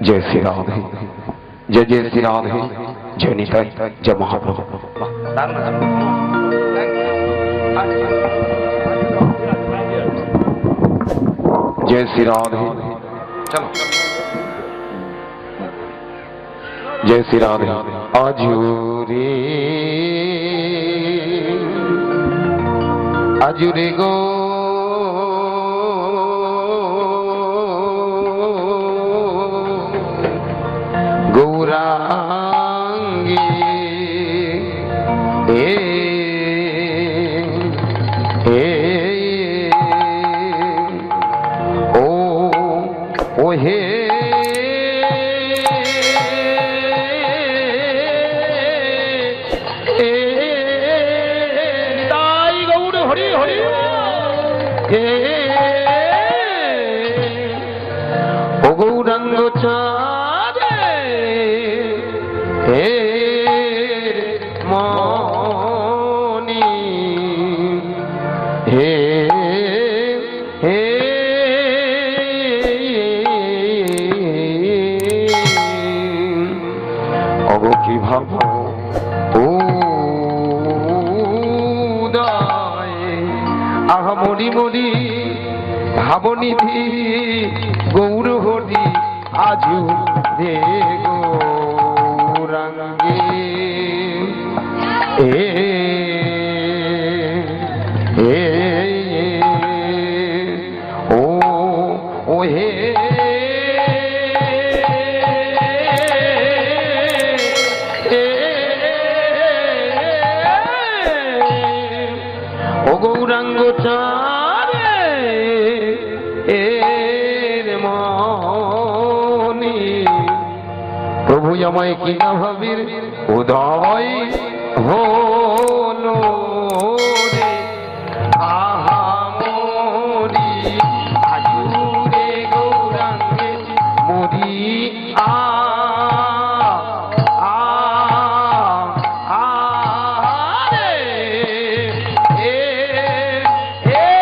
जय श्री राधे, जय जय श्री राधे, जय निताई, जय महाप्रभु। जय श्री राधे, चलो जय श्री राधे। आजुरे आजुरे गो गौरांगी ओ हे ताई गौर हरि हरि ओ गौरांग चारे हे मनी हे हे অগো কি ভাব উদয় আহা মরি মরি ভাবনিধি গৌর হরি আজু রে গৌরাঙ্গে এ এ ও ও হে গৌরাঙ্গ চারে এর মনি প্রভু আমায় কি না ভাবির উদয় হলো রে আহা মরি আজুরে গৌরাঙ্গে মরি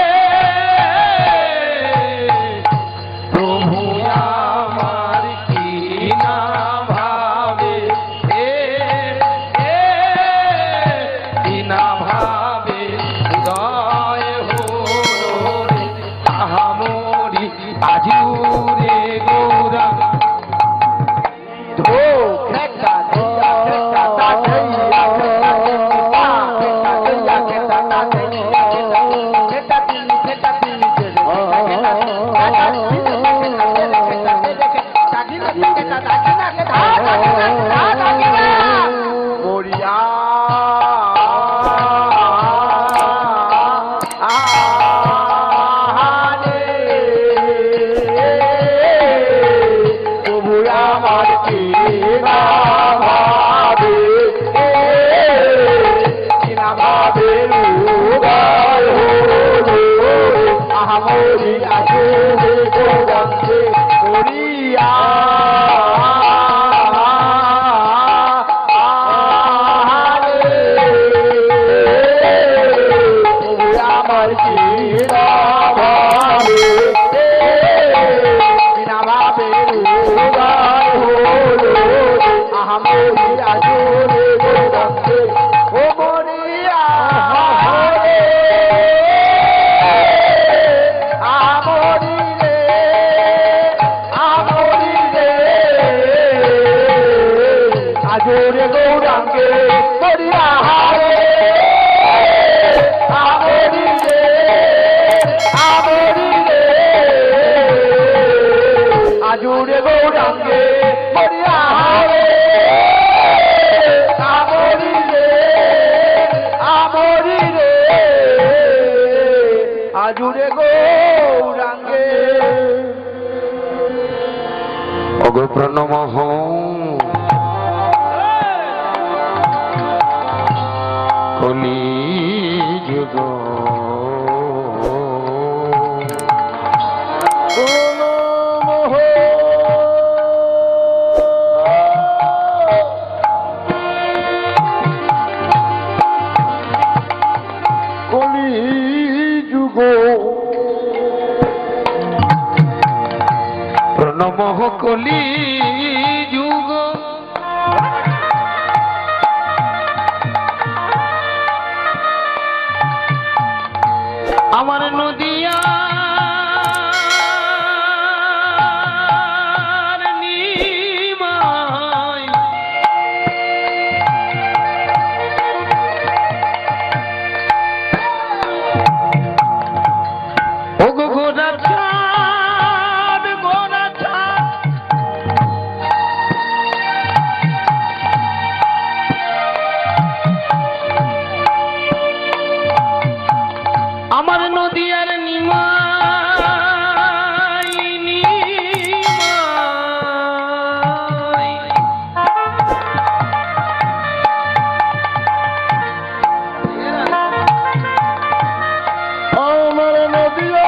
আজুরে গৌরাঙ্গে অগো প্রণমঃ কলি যুগ প্রণমঃ কলি যুগ আমার নদিয়া আমার নদিয়ার নিমাই নিমাই আমার নদিয়া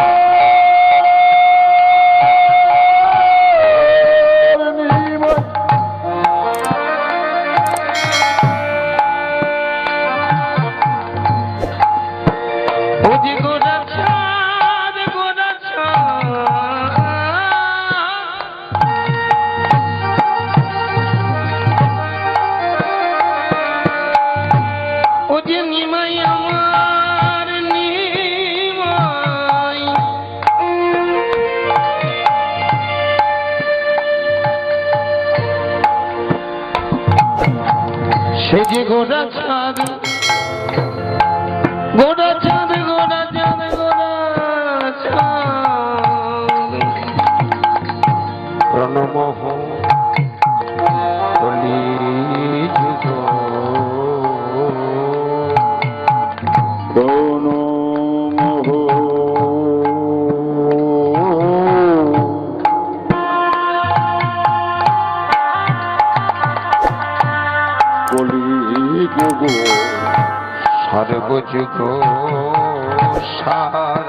সে যে গোড়া চাঁদ গোড়া চাঁদ গোড়া চাঁদ গোড়া চাঁদ প্রণমহ কলি যুগ প্রণমহ যুগ সর্বযুগ সার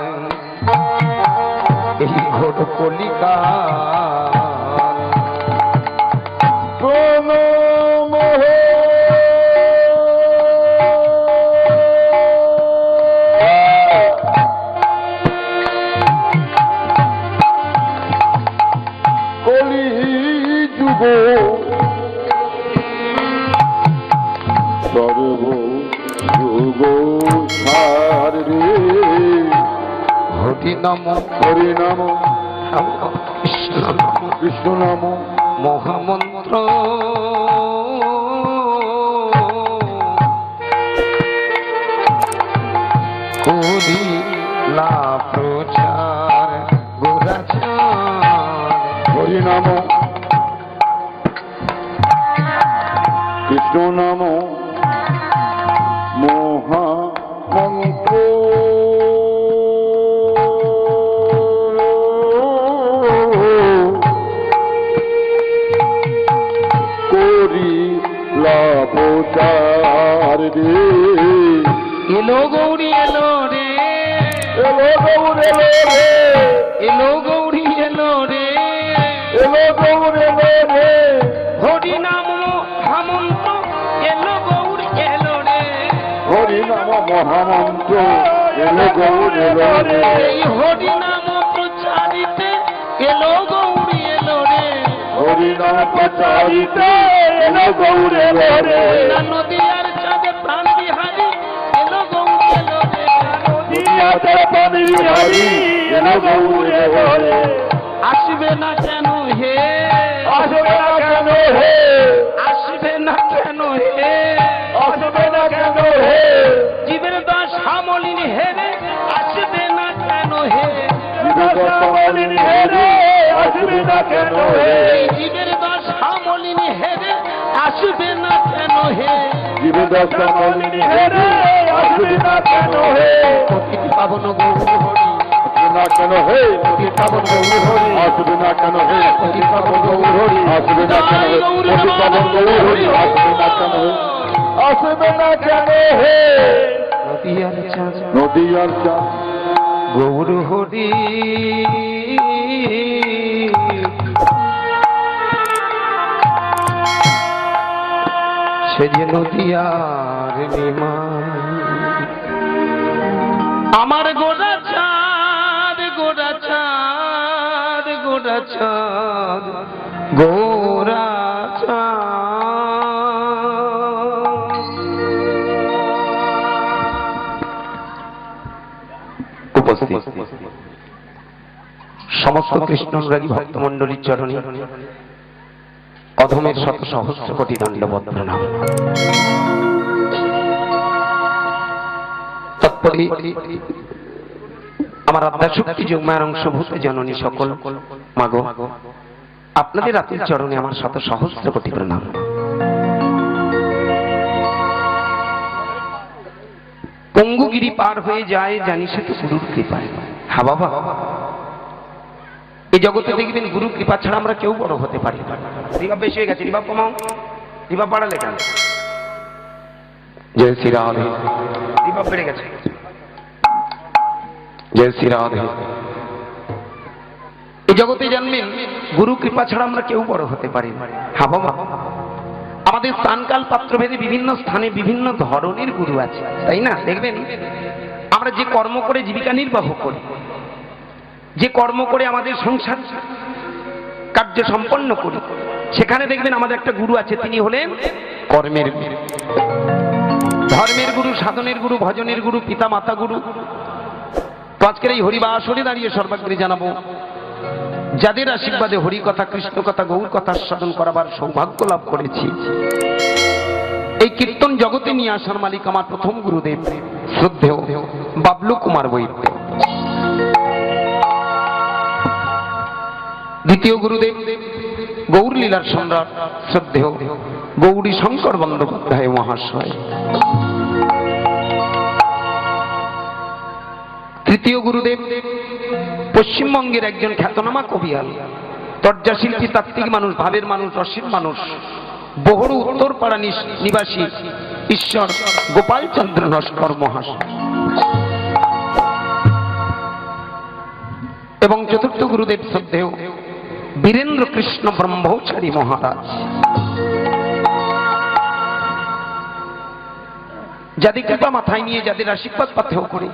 এই ঘোর কলিকা প্রণমহ কলি যুগ সর্ব যুগ সার রে হরি নাম হরি নাম কৃষ্ণ নাম কৃষ্ণ নাম মহামন্ত্র করিলা প্রচার গোরাচার হরি নাম কৃষ্ণ নাম মহামন্ত্র করিলা প্রচার রে এলো গৌরী এলো রে এলো গৌর এলো রে এলো গৌরী এলো রে এলো গৌর এলো রে হরি নাম মহামন্ত্র এলো গৌরী এলো রে হরি নাম মহামন্ত্র এলো গৌর এলো রে এই হরি নাম প্রচারিতে এলো গৌরী এলো রে হরি নাম প্রচারিতে এলো গৌর এলো রে নদিয়ার চাঁদে প্রাণ বিহারী এলো গৌরী এলো রে নদিয়াতে পানি হরি এলো গৌর এলো রে আসবে না কেন হে আসবে না কেন হে আসবে না কেন হে আসবে না কেন হে জীবের দাস হামলিনী হেরে আসবে না কেন হে জীবদশমালিনী হে রে আসবে না কেন হে এই জীবের দাস হামলিনী হেরে আসবে না কেন হে জীবদশমালিনী হে রে আসবে না কেন হে প্রকৃতি পাবন গৌর হরি না কেন হে প্রকৃতি পাবন গৌর হরি আসবে না কেন হে প্রকৃতি পাবন গৌর হরি আসবে না কেন হে প্রতিপাদন গৌর হরি আসবে না কেন হে আসবে না কেন হে নদিয়ার চাঁদ নদিয়ার চাঁদ গৌর হরি সে যে নদিয়ার নিমাই আমার গোড়া চাঁদ গোড়া চাঁদ গোড়া গোরাচাঁদ গোরাচাঁদ। উপস্থিত সমস্ত কৃষ্ণানুরাগী ভক্তমণ্ডলীর চরণে অধমের শত সহস্র কোটি দণ্ডবত প্রণাম। তৎপরে আমার আদ্যাশক্তি যোগমায়ের অংশভূত জননী সকল মাগো, আপনাদের আতুল চরণে আমার শত সহস্র কোটি প্রণাম। পঙ্গুগিরি পার হয়ে যায় জানি সে তো গুরুর কৃপায়। হ্যাঁ বাবা, এই জগতে দেখবেন গুরু কৃপা ছাড়া আমরা কেউ বড় হতে পারি না। রিবাব বেশি হয়ে গেছে, রিবাব কমাও, রিবাব বাড়ালে কেন? জয় শ্রী রাধে। রিবাব বেড়ে গেছে। জয় শ্রী রাধে। এই জগতে জানবেন গুরু কৃপা ছাড়া আমরা কেউ বড় হতে পারি না। হ্যাঁ বাবা, আমাদের স্থানকাল পাত্রভেদে বিভিন্ন স্থানে বিভিন্ন ধরনের গুরু আছে, তাই না? দেখবেন আমরা যে কর্ম করে জীবিকা নির্বাহ করি, যে কর্ম করে আমাদের সংসার কার্য সম্পন্ন করি, সেখানে দেখবেন আমাদের একটা গুরু আছে, তিনি হলেন কর্মের গুরু, ধর্মের গুরু, সাধনের গুরু, ভজনের গুরু, পিতা মাতা গুরু। তো আজকের এই হরিবা আসরে দাঁড়িয়ে সর্বাগ্রে জানাবো, যাদের আশীর্বাদে হরি কথা, কৃষ্ণ কথা, গৌর কথা সাধন করাবার সৌভাগ্য লাভ করেছি, এই কীর্তন জগতে নিয়ে আসার মালিক আমার প্রথম গুরুদেব শ্রদ্ধেয় বাবলু কুমার বৈদ্য। দ্বিতীয় গুরুদেব গৌর লীলার সম্রাট শ্রদ্ধেয় গৌরী শঙ্কর বন্দ্যোপাধ্যায় মহাশয়। তৃতীয় গুরুদেব পশ্চিমবঙ্গের একজন খ্যাতনামা কবিয়াল, তর্জাশিল্পী, তাত্ত্বিক মানুষ, ভাবের মানুষ, রসিক মানুষ, বহরু উত্তরপাড়া নিবাসী ঈশ্বর গোপাল চন্দ্র নস্কর মহাশয়। এবং চতুর্থ গুরুদেব শ্রদ্ধেয় বীরেন্দ্র কৃষ্ণ ব্রহ্মচারী মহারাজ। যাদের কৃপা মাথায় নিয়ে, যাদের আশীর্বাদ পাথেয় করে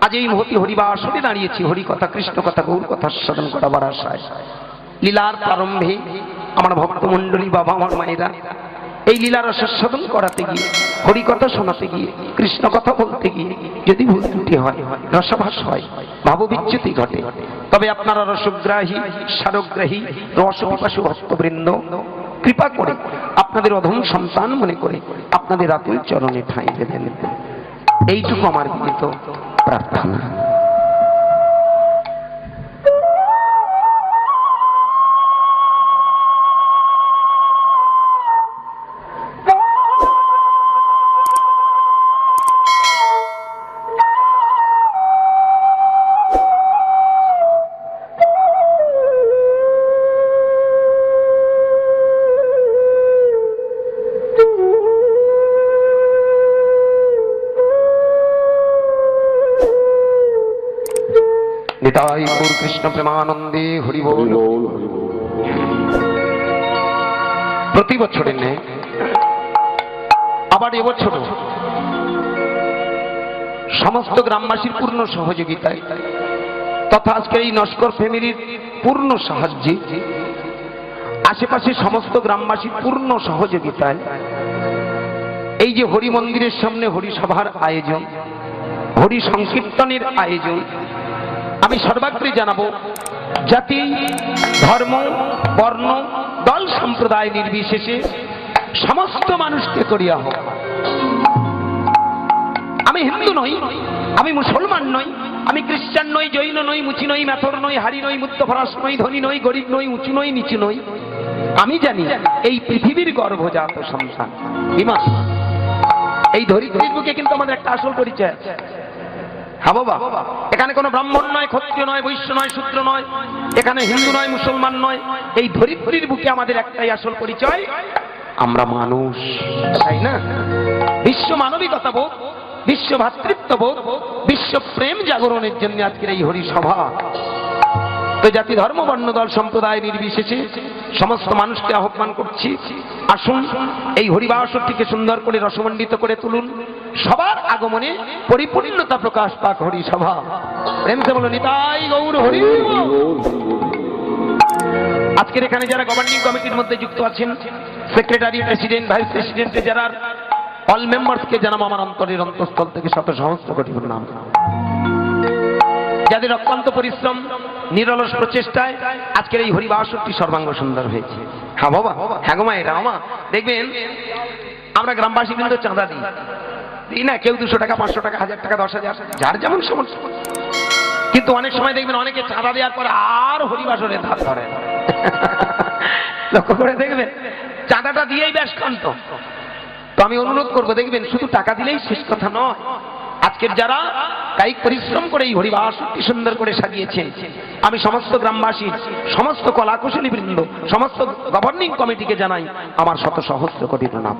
আজ এই মহতি হরিবা আসরে দাঁড়িয়েছি, হরি কথা, কৃষ্ণ কথা, গৌর কথা সাধন করাবার আশায়। লীলার প্রারম্ভে আমার ভক্তমণ্ডলী, বাবা, আমার মায়েরা এই লীলার আস্বাদন করাতে গিয়ে, হরি কথা শোনাতে গিয়ে, কৃষ্ণ কথা বলতে গিয়ে যদি ভুল ত্রুটি হয়, রসভাস হয়, ভাববিচ্যুতি ঘটে, তবে আপনারা রসগ্রাহী, সারগ্রাহী, রসপিপাসু ভক্তবৃন্দ কৃপা করে আপনাদের অধম সন্তান মনে করে আপনাদের আতুল চরণে ঠাঁই দেবেন, এইটুকু আমার বিনীত প্রার্থনা। নিতাই গৌর কৃষ্ণ প্রেমানন্দে হরি বল। প্রতি বছরের ন্যায় আবার এবছর সমস্ত গ্রামবাসীর পূর্ণ সহযোগিতায় তথা আজকের এই নস্কর ফ্যামিলির পূর্ণ সাহায্যে, আশেপাশে সমস্ত গ্রামবাসীর পূর্ণ সহযোগিতায় এই যে হরি মন্দিরের সামনে হরি সভার আয়োজন, হরি সংকীর্তনের আয়োজন, আমি সর্বাগ্রে জানাবো, জাতি, ধর্ম, বর্ণ, দল, সম্প্রদায় নির্বিশেষে সমস্ত মানুষকে করিয়া হোক। আমি হিন্দু নই, আমি মুসলমান নই, আমি খ্রিস্টান নই, জৈন নই, মুচি নই, মেথর নই, হারি নই, মুক্তফরাস নই, ধনী নই, গরিব নই, উঁচু নই, নিচু নই। আমি জানি এই পৃথিবীর গর্ভজাত সন্তান ইমা, এই ধরিত্রীর বুকে কিন্তু আমাদের একটা আসল পরিচয় আছে। হ্যাঁ বাবা, এখানে কোনো ব্রাহ্মণ নয়, ক্ষত্রিয় নয়, বৈশ্য নয়, শূদ্র নয়, এখানে হিন্দু নয়, মুসলমান নয়, এই ধরিত্রীর বুকে আমাদের একটাই আসল পরিচয়, আমরা মানুষ, তাই না? বিশ্ব মানবিকতা বোধ, বিশ্ব ভ্রাতৃত্ববোধ, বিশ্ব প্রেম জাগরণের জন্য আজকের এই হরি সভা। তো জাতি, ধর্ম, বর্ণ, দল, সম্প্রদায় নির্বিশেষে সমস্ত মানুষকে আহ্বান করছি, আসুন এই হরিবা আসরটিকে সুন্দর করে রসমণ্ডিত করে তুলুন, সবার আগমনে পরিপূর্ণতা প্রকাশ পাক হরি সভা। প্রেম সে বলো নিতাই গৌর হরি। আজকের এখানে যারা গভর্নিং কমিটির মধ্যে যুক্ত আছেন, সেক্রেটারি, প্রেসিডেন্ট, ভাইস প্রেসিডেন্টে যারা অল মেম্বার্সকে জানাবো আমার অন্তরের অন্তঃস্থল থেকে শত সহস্র কোটি প্রণাম। যাদের অত্যন্ত পরিশ্রম, নিরলস প্রচেষ্টায় আজকের এই হরিবাসরটি সর্বাঙ্গ সুন্দর হয়েছে। হ্যাঁ বাবা, হ্যাঁ গো মায়েরা, আমা দেখবেন আমরা গ্রামবাসী কিন্তু চাঁদা দিই না, কেউ 200 টাকা, 500 টাকা, 1000 টাকা, 10,000, যার যেমন সমর্থ। কিন্তু অনেক সময় দেখবেন অনেকে চাঁদা দেওয়ার পরে আর হরিবাসরের ধার ধরে। লক্ষ্য করে দেখবেন চাঁদাটা দিয়েই বেশ কান্ত। তো আমি অনুরোধ করবো, দেখবেন শুধু টাকা দিলেই শেষ কথা নয়। আজকের যারা কায়িক পরিশ্রম করে এই হরিবাসরটি সুন্দর করে সাজিয়েছেন, আমি সমস্ত গ্রামবাসী, সমস্ত কলাকুশলী বৃন্দ, সমস্ত গভর্নিং কমিটিকে জানাই আমার শত সহস্র কোটি প্রণাম।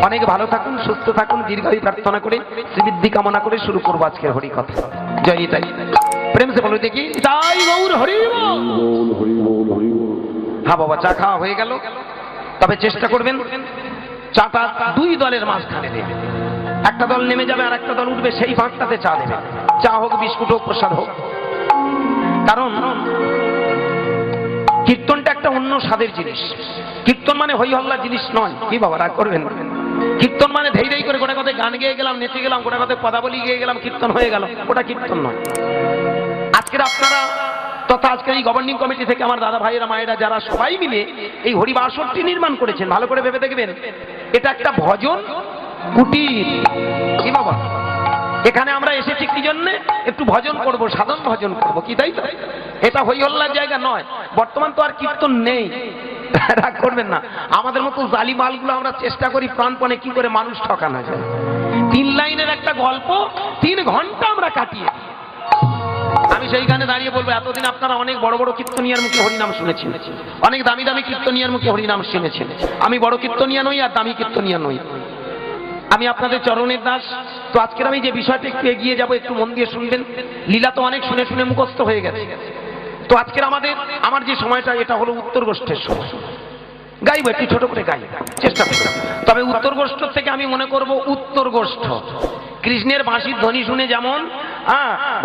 অনেক ভালো থাকুন, সুস্থ থাকুন, দীর্ঘায়ু প্রার্থনা করে, শ্রীবৃদ্ধি কামনা করে শুরু করবো আজকের হরি কথা। জয় নিতাই। প্রেম সে বলো দেখি, তাই গৌর হরি বল। হ্যাঁ বাবা, চা খাওয়া হয়ে গেল, তবে চেষ্টা করবেন চাটা 2 দলের মাঝখানে দেবে। একটা দল নেমে যাবে আর একটা দল উঠবে, সেই ফাঁকটাতে চা দেবে। চা হোক, বিস্কুট হোক, প্রসাদ হোক। কারণ কীর্তনটা একটা অন্য স্বাদের জিনিস। কীর্তন মানে হই হল্লা জিনিস নয়। কি বাবা রাগ করবেন? কীর্তন মানে ধেই ধেই করে গোটা কথায় গান গেয়ে গেলাম, নেচে গেলাম, গোটা কথায় পদাবলী গেয়ে গেলাম, কীর্তন হয়ে গেল, ওটা কীর্তন নয়। আজকের আপনারা তথা আজকের এই গভর্নিং কমিটি থেকে আমার দাদা ভাইয়েরা, মায়েরা যারা সবাই মিলে এই হরিবাসরটি নির্মাণ করেছেন, ভালো করে ভেবে দেখবেন এটা একটা ভজন কুটির। কি বাবা, এখানে আমরা এসেছি কি জন্য? একটু ভজন করব, সাধন ভজন করব, কি তাই তো? এটা হই হল্লার জায়গা নয়। বর্তমান তো আর কীর্তন নেই, রাগ করবেন না। আমাদের মতো জালি মালগুলো আমরা চেষ্টা করি প্রাণপণে কি করে মানুষ ঠকানো যায়। 3 লাইনের একটা গল্প 3 ঘন্টা আমরা কাটিয়ে। আমি সেইখানে দাঁড়িয়ে বলবো, এতদিন আপনারা অনেক বড় বড় কীর্তনিয়ার মুখে হরিনাম শুনেছেন, অনেক দামি দামি কীর্তনিয়ার মুখে হরিনাম শুনেছেন। আমি বড় কীর্তনিয়া নই আর দামি কীর্তনিয়া নই, আমি আপনাদের চরণের দাস। তো আজকের আমি যে বিষয়টা একটু এগিয়ে যাব, একটু মন দিয়ে শুনবেন। লীলা তো অনেক শুনে শুনে মুখস্থ হয়ে গেছে। তো আজকের আমার যে সময়টা, এটা হলো উত্তর গোষ্ঠের সময়। গাইব, একটু ছোট করে গাই, চেষ্টা করব। তবে উত্তর গোষ্ঠ থেকে আমি মনে করব উত্তর গোষ্ঠ। কৃষ্ণের বাঁশির ধ্বনি শুনে যেমন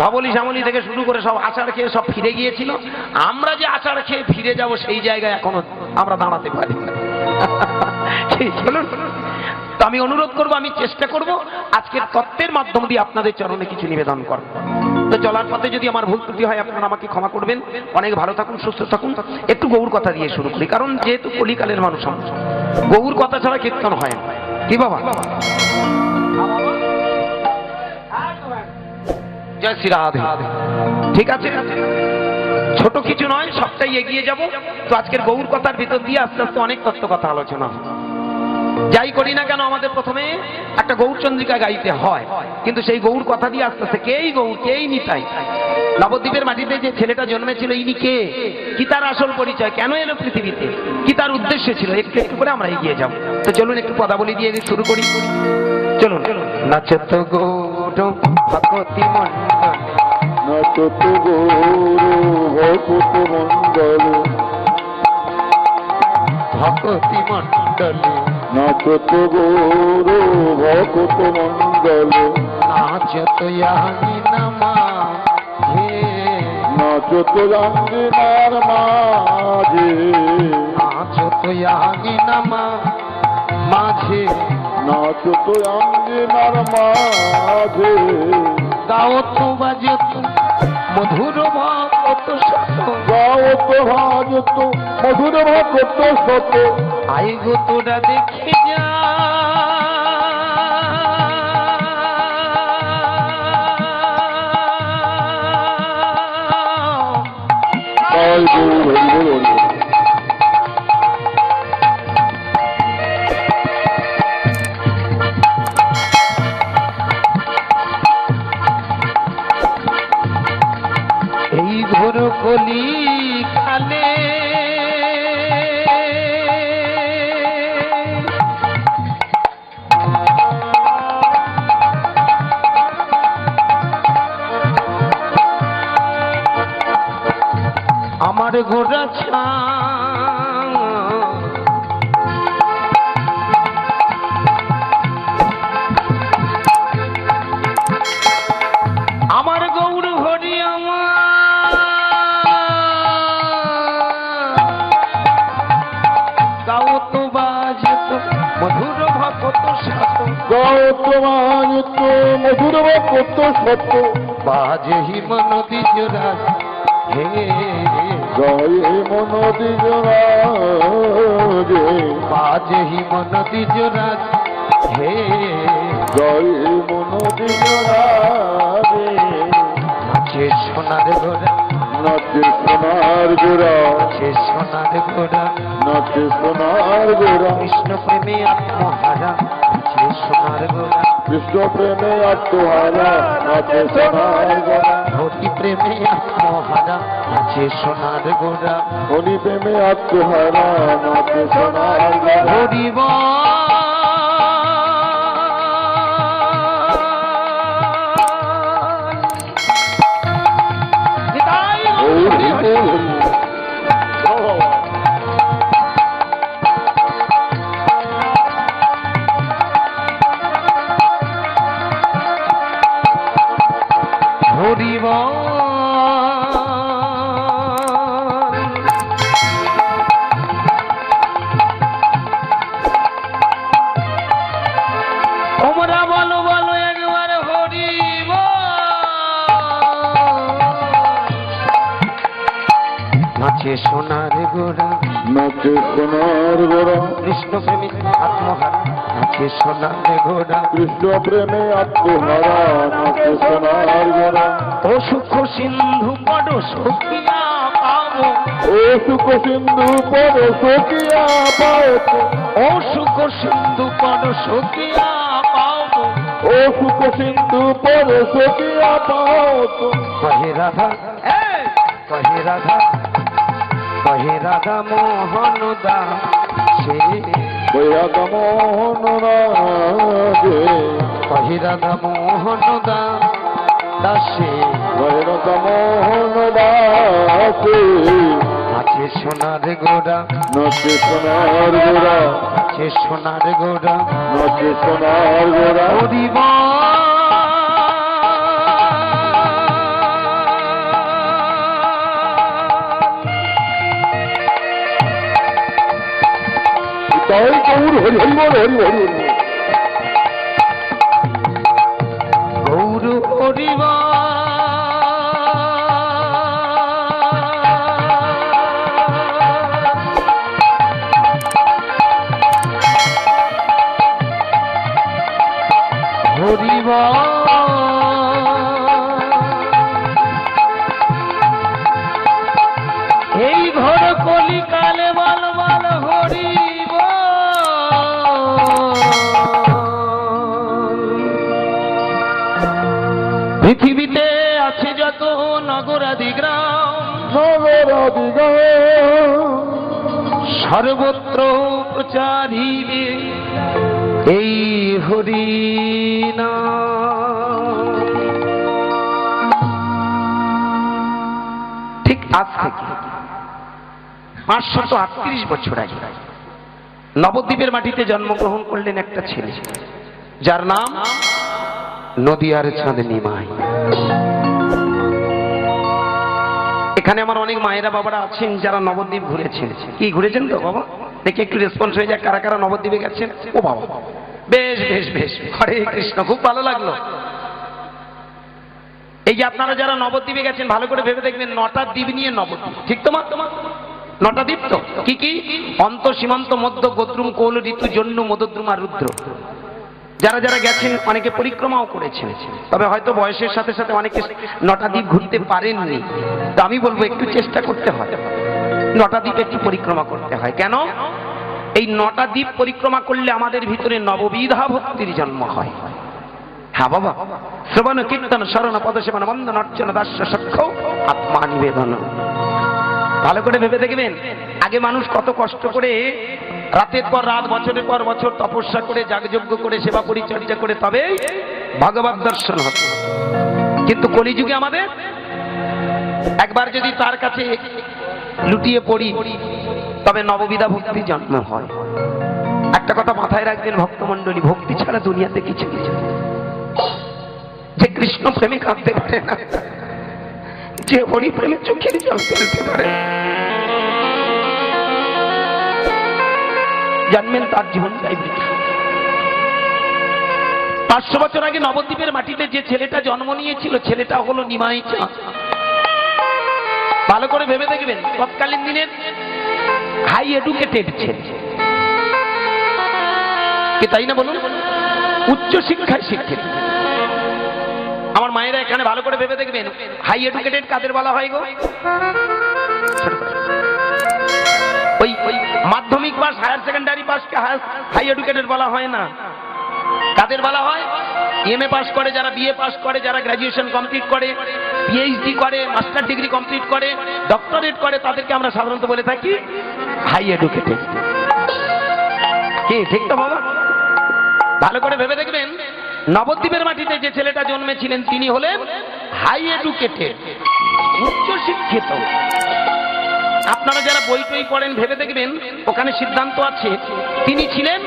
ভাবলি শ্যামলি থেকে শুরু করে সব আচার খেয়ে সব ফিরে গিয়েছিল, আমরা যে আচার খেয়ে ফিরে যাব সেই জায়গায় এখনো আমরা দাঁড়াতে পারি না। চলুন, তো আমি অনুরোধ করব, আমি চেষ্টা করব আজকের তত্ত্বের মাধ্যম দিয়ে আপনাদের চরণে কিছু নিবেদন করব। তো চলার পথে যদি আমার ভুল ত্রুটি হয় আপনারা আমাকে ক্ষমা করবেন। অনেক ভালো থাকুন, সুস্থ থাকুন। একটু গৌর কথা দিয়ে শুরু করি, কারণ যেহেতু কলিকালের মানুষ আমরা, গৌর কথা ছাড়া কীর্তন হয় না। কি বাবা? জয় শ্রী রাধে। ঠিক আছে, ছোট কিছু নয়, সবটাই এগিয়ে যাব। তো আজকের গৌর কথার ভিতর দিয়ে আস্তে আস্তে অনেক তত্ত্ব কথা আলোচনা। যাই করি না কেন আমাদের প্রথমে একটা গৌরচন্দ্রিকা গাইতে হয়, কিন্তু সেই গৌর কথা দিয়ে আস্তে আস্তে কেই গৌর, কেই নিতাই। নবদ্বীপের মাটিতে যে ছেলেটা জন্মেছিল, ইনি কে, কি তার আসল পরিচয়, কেন এলো পৃথিবীতে, কি তার উদ্দেশ্য ছিল, একটু একটু করে আমরা এগিয়ে যাব। তো চলুন একটু পদাবলী দিয়ে শুরু করি। চলুন। নাচত গৌর ভকতি মণ্ডল, নাচত গৌর ভকতি মণ্ডল, ভকতি মণ্ডল, নাচত গৌর ভকতি মণ্ডল, নাচত ইয়াহি নামাঝে, নাচত রঙ্গিনার মাঝে, নাচত ইয়াহি নামাঝে, নাচত রঙ্গিনার মাঝে, গাওত বাজত মধুর ভকত শত, গাওত ভাজত মধুর ভকত শত, আই গো তোরা দেখে যা, জয় গৌর হরি বল। এই ঘোর কলি কালে উত্তমানিত্য মধুর কত সত্য বাজে হিম নদী জোরাজ হে জয় মনদি জরাজে বাজে হিম নদী জোরাজ হে জয় মনদি জরাজে নাচে সোনার ঘোড়া নাচে সোনার গোরা নাচে সোনার ঘোড়া নাচে সোনার গোরা কৃষ্ণ প্রেমে আত্মহারা নাচে সোনার ঘোড়া কৃষ্ণ প্রেমে আত্মহারা নাচে সোনার গোরা হরি প্রেমে আত্মহারা নাচে সোনার ঘোড়া হরি প্রেমে আত্মহারা নাচে সোনার গোরা হরি হরি বল হরিব তোমরা বলো বলো একবার হরিব নাচে সোনার গোড়া নাচে সোনার গোরা কৃষ্ণ প্রেমী আত্মহারা নাচে সোনার গোড়া কৃষ্ণ প্রেমে আত্মহারা নাচে সোনার গোরা ও সুখ সিন্ধু পড়ো সখিয়া পাবো ও সুখ সিন্ধু পর সখিয়া পাওত ও সুখ সিন্ধু পড়ো সখিয়া পাবো ও সুখ সিন্ধু পর সখিয়া পাওত কহে রাধা কহে রাধা মোহন দা সে বৈরাগ মোহন রাজে কহে রাধা মোহন দা দাসে বৈরাগ মোহন দাসে আছে সোনার গোড়া নাচে সোনার গোরা আছে সোনার গোড়া নাচে সোনার গোরা হরিব তাই গৌর হরি হরি বল হরি হরি হরি গৌর হরিব হরিব এই ঘর কলিকালে বল বল হরিব পৃথিবীতে আছে যত নগরাদি গ্রাম নগরাদিগা সর্বত্র প্রচারিবে এই হরিনাম। ঠিক আজ থেকে 538 বছর আগে নবদ্বীপের মাটিতে জন্মগ্রহণ করলেন একটা ছেলে, যার নাম নদিয়ার চাঁদনী মাই। এখানে আমার অনেক মায়েরা বাবারা আছেন যারা নবদ্বীপ ঘুরেছেন। কি ঘুরেছেন তো বাবা? দেখে একটু রেসপন্স হয়ে যায়, কারা কারা নবদ্বীপে গেছেন? ও বাবা, বেশ বেশ বেশ, হরে কৃষ্ণ, খুব ভালো লাগলো। এই যে আপনারা যারা নবদ্বীপে গেছেন, ভালো করে ভেবে দেখবেন, 9টা দ্বীপ নিয়ে নবদ্বীপ, ঠিক তো মা? 9টা দ্বীপ তো কি কি? অন্ত, সীমান্ত, মধ্য, গোদ্রুম, কৌল, ঋতু, জন্য, মদদ্রুম আর রুদ্র। যারা যারা গেছেন অনেকে পরিক্রমাও করেছেন, তবে হয়তো বয়সের সাথে সাথে অনেকে 9টা দ্বীপ ঘুরতে পারেননি। তো আমি বলবো একটু চেষ্টা করতে হয়, 9টা দ্বীপ একটু পরিক্রমা করতে হয়। কেন? এই 9টা দ্বীপ পরিক্রমা করলে আমাদের ভিতরে নববিধা ভক্তির জন্ম হয়। হ্যাঁ বাবা, শ্রবণ কীর্তন শরণ পদসেবন বন্দন অর্চন দাস্য সক্ষ আত্মা নিবেদন। ভালো করে ভেবে দেখবেন, আগে মানুষ কত কষ্ট করে রাতের পর রাত, বছরের পর বছর তপস্যা করে, যাগযজ্ঞ করে, সেবা পরিচর্যা করে তবে ভগবত দর্শন হতো। কিন্তু কলিযুগে আমাদের একবার যদি তার কাছে লুটিয়ে পড়ি তবে নববিধা ভক্তি জন্ম হয়। একটা কথা মাথায় রাখবেন ভক্তমণ্ডলী, ভক্তি ছাড়া দুনিয়াতে কিছু নেই। যে কৃষ্ণ প্রেমে কাঁদতে পারে না, যে হরি প্রেমে চোখের জল ফেলতে পারে, জানবেন তার জীবন চাই। 500 বছর আগে নবদ্বীপের মাটিতে যে ছেলেটা জন্ম নিয়েছিল ছেলেটা হলো নিমাই চাঁদ। ভালো করে ভেবে দেখবেন, তৎকালীন দিনের হাই এডুকেটেড ছেলে, কি তাই না বলুন? উচ্চ শিক্ষায় শিক্ষিত। আমার মায়েরা এখানে ভালো করে ভেবে দেখবেন, হাই এডুকেটেড কাদের বলা হয় গো? ওই মাধ্যমিক পাস, হায়ার সেকেন্ডারি পাসকে হাই এডুকেটেড বলা হয় না। কাদের বলা হয়? এমএ পাস করে, যারা বিএ পাস করে, যারা গ্রাজুয়েশন কমপ্লিট করে, পিএইচডি করে, মাস্টার ডিগ্রি কমপ্লিট করে, ডক্টরেট করে, তাদেরকে আমরা সাধারণত বলে থাকি হাই এডুকেটেড। কি ঠিক তো বাবা? ভালো করে ভেবে দেখবেন, নবদ্বীপের মাটিতে যে ছেলেটা জন্মেছিলেন তিনি হলেন হাই এডুকেটেড, উচ্চ শিক্ষিত। আপনারা যারা বই টই পড়েন ভেবে দেখবেন, ওখানে সিদ্ধান্ত আছে তিনি ছিলেন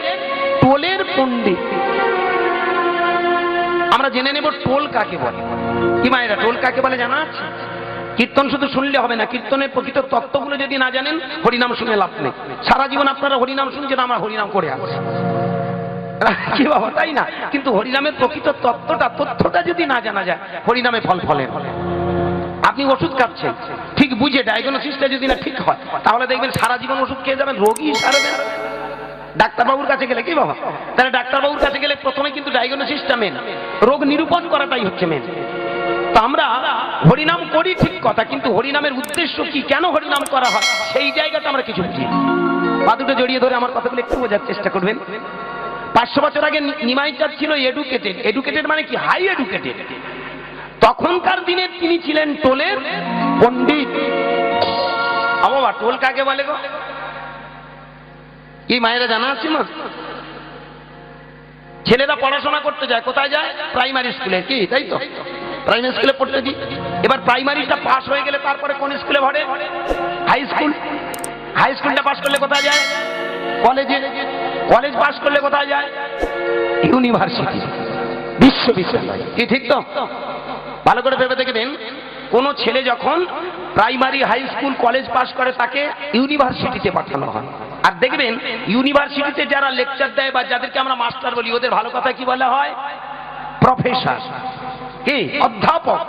টোলের পণ্ডিত। আমরা জেনে নেব টোল কাকে বলে। কি মায়েরা, টোল কাকে বলে জানা আছে? কীর্তন শুধু শুনলে হবে না, কীর্তনের প্রকৃত তত্ত্বগুলো যদি না জানেন হরিনাম শুনে লাভ নেই। সারা জীবন আপনারা হরিনাম শুনছেন, আমরা হরিনাম করে আসছি, কি বাবা তাই না? কিন্তু হরিনামের প্রকৃত তথ্যটা যদি না জানা যায়, হরিনামে ফল ফলে। আপনি ওষুধ খাচ্ছেন, ঠিক বুঝে ডায়াগনোসিসটা যদি না ঠিক হয়, তাহলে দেখবেন সারা জীবন ওষুধ খেয়ে যাবেন, রোগী সারবে। ডাক্তারবাবুর কাছে গেলে কি বাবা, তাহলে ডাক্তারবাবুর কাছে গেলে প্রথমে কিন্তু ডায়াগনোসিসটা মেন, রোগ নিরূপণ করাটাই হচ্ছে মেন। তো আমরা হরিনাম করি ঠিক কথা, কিন্তু হরিনামের উদ্দেশ্য কি, কেন হরিনাম করা হয়, সেই জায়গাটা আমরা কিছু বুঝি। পা দুটো জড়িয়ে ধরে আমার কথাগুলো একটু বোঝার চেষ্টা করবেন। 500 বছর আগে নিমাই চাঁদ ছিল এডুকেটেড। এডুকেটেড মানে কি? High educated. তখনকার দিনে তিনি ছিলেন টোলের পণ্ডিত। বাবা, টোল কাকে বলে গো? কি মায়েরা জানা আছে না? ছেলেরা পড়াশোনা করতে যায়, কোথায় যায়? প্রাইমারি স্কুলে, কি তাই তো? প্রাইমারি স্কুলে পড়তে দিই। এবার প্রাইমারিটা পাস হয়ে গেলে তারপরে কোন স্কুলে ভরে? High school. হাই স্কুলটা পাস করলে কোথায় যায়? কলেজে। কলেজ পাস করলে কোথায় যায়? ইউনিভার্সিটি, বিশ্ববিদ্যালয়। কি ঠিক তো? ভালো করে ভেবে দেখবেন, কোন ছেলে যখন primary, high school, college pass করে তাকে ইউনিভার্সিটিতে পাঠানো হয়। আর দেখবেন ইউনিভার্সিটিতে যারা লেকচার দেয় বা যাদেরকে আমরা মাস্টার বলি, ওদের ভালো কথা কি বলা হয়? প্রফেসর, কি অধ্যাপক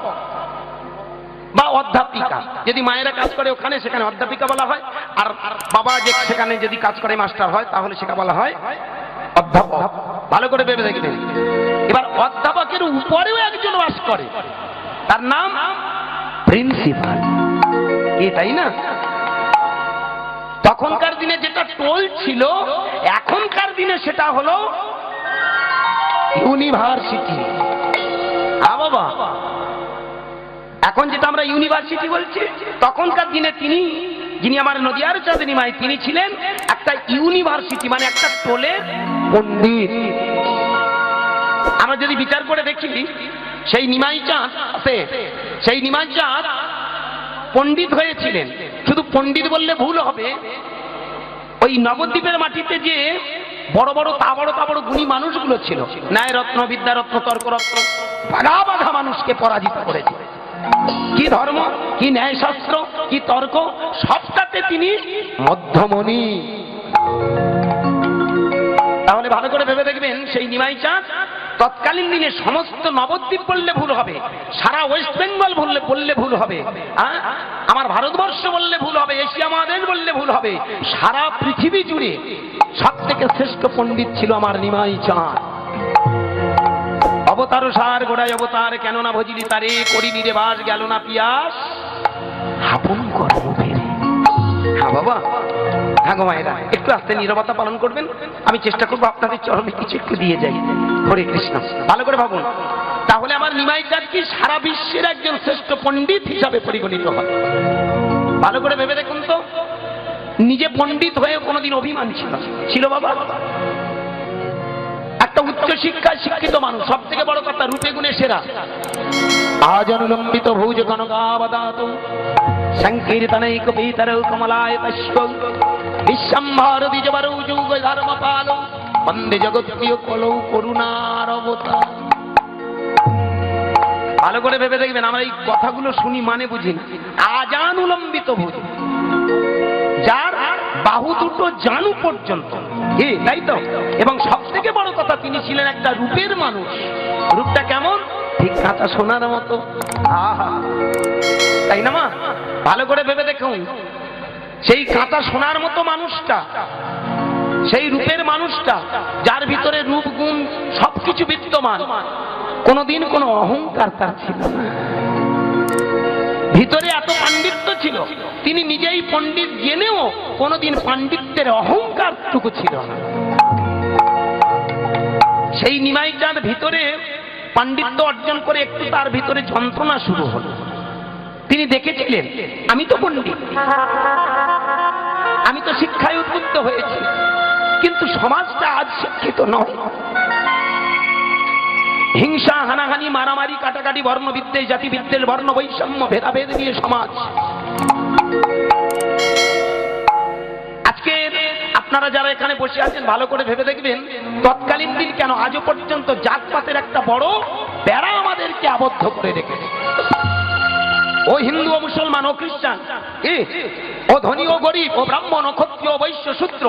বা অধ্যাপিকা। যদি মায়েরা কাজ করে ওখানে, সেখানে অধ্যাপিকা বলা হয়। আর বাবা যে সেখানে যদি কাজ করে মাস্টার হয়, তাহলে সেটা বলা হয় অধ্যাপক। ভালো করে ভেবে দেখবেন। এবার অধ্যাপকের উপরেও একজন বাস করে, তার নাম প্রিন্সিপাল। তাই না? তখনকার দিনে যেটা টোল ছিল, এখনকার দিনে সেটা হলো ইউনিভার্সিটি। বাবা, এখন যেটা আমরা ইউনিভার্সিটি বলছি, তখনকার দিনে তিনি, যিনি আমার নদিয়ার চাঁদ নিমাই, তিনি ছিলেন একটা ইউনিভার্সিটি, মানে একটা টোলের পণ্ডিত। আমরা যদি বিচার করে দেখি, সেই নিমাই চাঁদ আছে, সেই নিমাই চাঁদ পণ্ডিত হয়েছিলেন। শুধু পণ্ডিত বললে ভুল হবে, ওই নবদ্বীপের মাটিতে যে বড় বড় তাবড় গুণী মানুষগুলো ছিল, ন্যায় রত্ন, বিদ্যারত্ন, তর্ক রত্ন, বাঘা বাঘা মানুষকে পরাজিত করেছে। কি ধর্ম, কি ন্যায়শাস্ত্র, কি তর্ক, সবটাতে তিনি মধ্যমণি। তাহলে ভালো করে ভেবে দেখবেন, সেই নিমাই চাঁদ তৎকালীন দিনে সমস্ত নবদ্বীপ বললে ভুল হবে, সারা ওয়েস্ট বেঙ্গল বললে ভুল হবে, আমার ভারতবর্ষ বললে ভুল হবে, এশিয়া মহাদেশ বললে ভুল হবে, সারা পৃথিবী জুড়ে সব থেকে শ্রেষ্ঠ পণ্ডিত ছিল আমার নিমাই চাঁদ। অবতার সার গোড়ায় অবতার, কেন না ভজিলি তারে, করিনি রে বাস, গেল না পিয়াস, আপন কর্ম ফেরে। হ্যাঁ বাবা, হ্যাঁ গো মায়েরা, একটু আস্তে নীরবতা পালন করবেন। আমি চেষ্টা করবো আপনাদের চরমে কিছু একটু দিয়ে যাই। হরে কৃষ্ণ। ভালো করে ভাবুন, তাহলে আমার নিমাই চাঁদ কি সারা বিশ্বের একজন শ্রেষ্ঠ পণ্ডিত হিসাবে পরিগণিত হয়। ভালো করে ভেবে দেখুন তো, নিজে পণ্ডিত হয়ে কোনোদিন অভিমান ছিল বাবা? একটা উচ্চ শিক্ষায় শিক্ষিত মানুষ, সব থেকে বড় কথা রূপে গুণে সেরা। আজ অনুলম্বিত ভৌজ কনকাবদাত সংকীর্তনৈক পীতরৌ কমলায় তস্য বিশ্বম্ভর দ্বিজবরৌ যুগ ধর্মপাল বন্দে জগৎপ্রিয় কলৌ করুণার অবতার। ভালো করে ভেবে দেখবেন, আমরা এই কথাগুলো শুনি মানে বুঝি না। আজান উলম্বিত ভৌজ, যার বাহু দুটো জানু পর্যন্ত, তাই তো? এবং সব থেকে বড় কথা, তিনি ছিলেন একটা রূপের মানুষ। রূপটা কেমন? ঠিক কাঁচা সোনার মতো। আহা, তাই না মা? ভালো করে ভেবে দেখুন, সেই কাঁচা সোনার মতো মানুষটা, সেই রূপের মানুষটা, যার ভিতরে রূপ গুণ সবকিছু বিদ্যমান, কোনোদিন কোনো অহংকার তার ছিল না। ভিতরে এত পাণ্ডিত্য ছিল, তিনি নিজেই পণ্ডিত জেনেও কোনোদিন পাণ্ডিত্যের অহংকারটুকু ছিল না। সেই নিমাইটার ভিতরে পাণ্ডিত্য অর্জন করে একটু তার ভিতরে যন্ত্রণা শুরু হলো। তিনি দেখেছিলেন, আমি তো পণ্ডিত, আমি তো শিক্ষায় উদ্বুদ্ধ হয়েছি, কিন্তু সমাজটা আজ শিক্ষিত নয়। হিংসা, হানাহানি, মারামারি, কাটাকাটি, বর্ণবিদ্বেষ, জাতিবিদ্বেষ, বর্ণ বৈষম্য, ভেদাভেদ নিয়ে সমাজ। আজকে আপনারা যারা এখানে বসে আছেন, ভালো করে ভেবে দেখবেন, তৎকালীন দিন কেন আজও পর্যন্ত জাতপাতের একটা বড় বেড়া আমাদেরকে আবদ্ধ করে রেখেছে। ও হিন্দু, ও মুসলমান, ও খ্রিস্টান, ও ধনী, ও গরিব, ও ব্রাহ্মণ, ও ক্ষত্রিয়, ও বৈশ্য, শূদ্র,